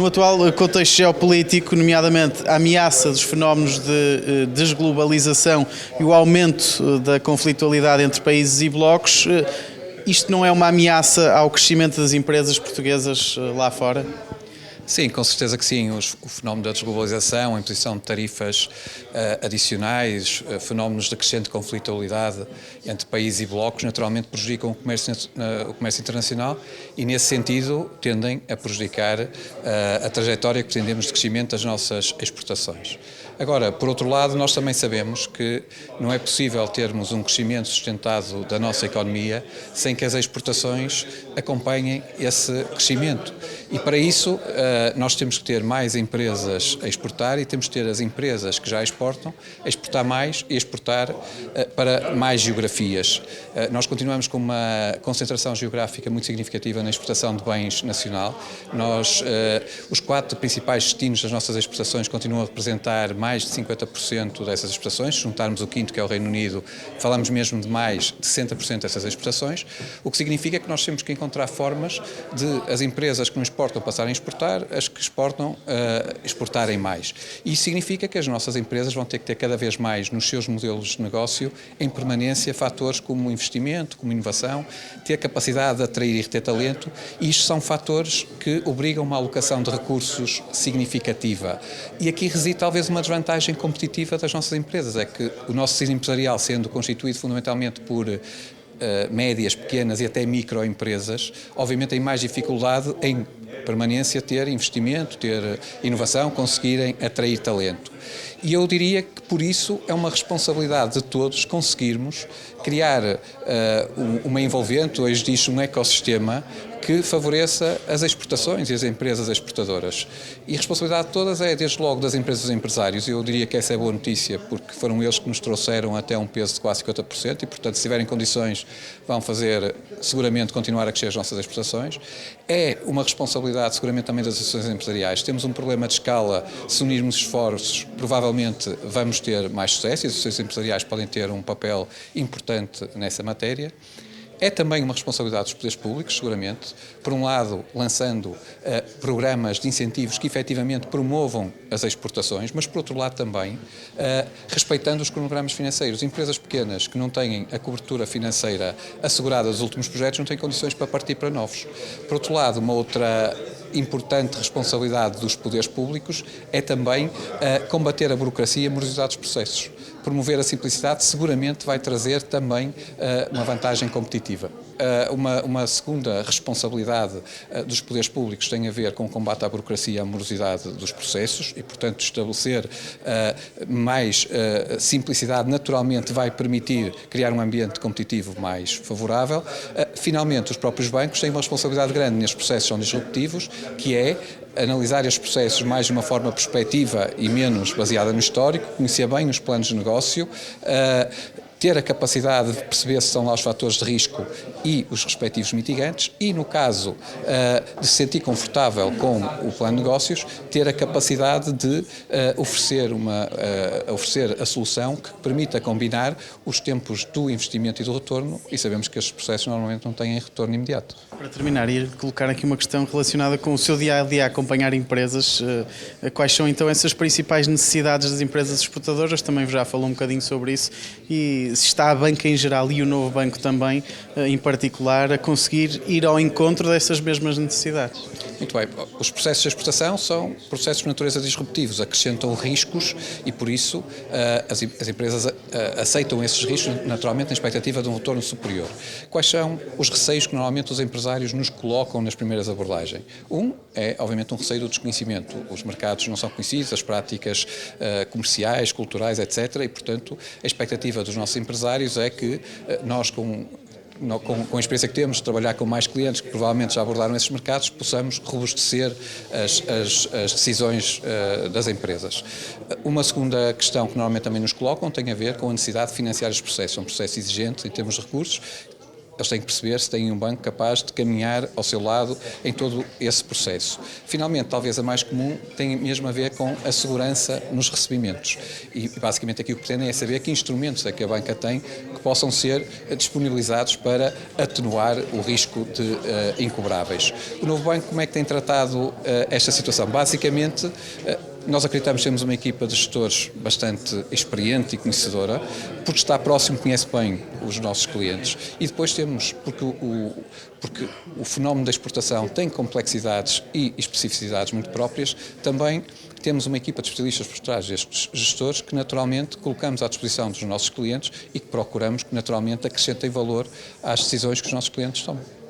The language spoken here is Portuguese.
No atual contexto geopolítico, nomeadamente a ameaça dos fenómenos de desglobalização e o aumento da conflitualidade entre países e blocos, isto não é uma ameaça ao crescimento das empresas portuguesas lá fora? Sim, com certeza que sim. O fenómeno da desglobalização, a imposição de tarifas adicionais, fenómenos de crescente conflitualidade entre países e blocos, naturalmente prejudicam o comércio internacional e, nesse sentido, tendem a prejudicar a trajetória que pretendemos de crescimento das nossas exportações. Agora, por outro lado, nós também sabemos que não é possível termos um crescimento sustentado da nossa economia sem que as exportações acompanhem esse crescimento. E para isso nós temos que ter mais empresas a exportar e temos que ter as empresas que já exportam a exportar mais e exportar para mais geografias. Nós continuamos com uma concentração geográfica muito significativa na exportação de bens nacional. Os 4 principais destinos das nossas exportações continuam a representar mais de 50% dessas exportações. Se juntarmos o quinto, que é o Reino Unido, falamos mesmo de mais de 60% dessas exportações, o que significa que nós temos que encontrar formas de as empresas que não exportam passarem a exportar, as que exportam exportarem mais. E isso significa que as nossas empresas vão ter que ter cada vez mais nos seus modelos de negócio, em permanência, fatores como investimento, como inovação, ter capacidade de atrair e reter talento, e isto são fatores que obrigam uma alocação de recursos significativa. E aqui reside talvez uma desvantagem competitiva das nossas empresas, é que o nosso tecido empresarial, sendo constituído fundamentalmente por médias, pequenas e até microempresas, obviamente tem mais dificuldade em permanência ter investimento, ter inovação, conseguirem atrair talento. E eu diria que, por isso, é uma responsabilidade de todos conseguirmos criar uma envolvente, hoje diz um ecossistema, que favoreça as exportações e as empresas exportadoras. E a responsabilidade de todas é, desde logo, das empresas e dos empresários. Eu diria que essa é boa notícia, porque foram eles que nos trouxeram até um peso de quase 50% e, portanto, se tiverem condições, vão fazer, seguramente, continuar a crescer as nossas exportações. É uma responsabilidade, seguramente, também das associações empresariais. Temos um problema de escala. Se unirmos esforços, provavelmente vamos ter mais sucesso e as associações empresariais podem ter um papel importante nessa matéria. É também uma responsabilidade dos poderes públicos, seguramente, por um lado, lançando programas de incentivos que efetivamente promovam as exportações, mas por outro lado também respeitando os cronogramas financeiros. Empresas pequenas que não têm a cobertura financeira assegurada dos últimos projetos não têm condições para partir para novos. Por outro lado, uma outra importante responsabilidade dos poderes públicos é também combater a burocracia e a morosidade dos processos. Promover a simplicidade seguramente vai trazer também uma vantagem competitiva. Uma segunda responsabilidade dos poderes públicos tem a ver com o combate à burocracia e à morosidade dos processos e, portanto, estabelecer mais simplicidade naturalmente vai permitir criar um ambiente competitivo mais favorável. Finalmente, os próprios bancos têm uma responsabilidade grande nestes processos são disruptivos, que é analisar estes processos mais de uma forma prospectiva e menos baseada no histórico, conhecer bem os planos de negócio, ter a capacidade de perceber se são lá os fatores de risco e os respectivos mitigantes e, no caso de se sentir confortável com o plano de negócios, ter a capacidade de oferecer a solução que permita combinar os tempos do investimento e do retorno e sabemos que estes processos normalmente não têm retorno imediato. Para terminar, ia colocar aqui uma questão relacionada com o seu dia-a-dia a acompanhar empresas. Quais são então essas principais necessidades das empresas exportadoras? Também já falou um bocadinho sobre isso. E se está a banca em geral e o novo banco também, em particular, a conseguir ir ao encontro dessas mesmas necessidades? Muito bem. Os processos de exportação são processos de natureza disruptivos, acrescentam riscos e, por isso, as empresas aceitam esses riscos, naturalmente, na expectativa de um retorno superior. Quais são os receios que normalmente os empresários nos colocam nas primeiras abordagens? É, obviamente, um receio do desconhecimento. Os mercados não são conhecidos, as práticas comerciais, culturais, etc. E, portanto, a expectativa dos nossos empresários é que nós, com a experiência que temos de trabalhar com mais clientes que provavelmente já abordaram esses mercados, possamos robustecer as decisões das empresas. Uma segunda questão que normalmente também nos colocam tem a ver com a necessidade de financiar os processos. É um processo exigente em termos de recursos. Eles têm que perceber se têm um banco capaz de caminhar ao seu lado em todo esse processo. Finalmente, talvez a mais comum tem mesmo a ver com a segurança nos recebimentos. E basicamente aqui o que pretendem é saber que instrumentos é que a banca tem que possam ser disponibilizados para atenuar o risco de incobráveis. O novo banco, como é que tem tratado esta situação? Basicamente, nós acreditamos que temos uma equipa de gestores bastante experiente e conhecedora, porque está próximo, conhece bem os nossos clientes. E depois temos, porque o fenómeno da exportação tem complexidades e especificidades muito próprias, também temos uma equipa de especialistas por trás destes gestores que naturalmente colocamos à disposição dos nossos clientes e que procuramos que naturalmente acrescentem valor às decisões que os nossos clientes tomam.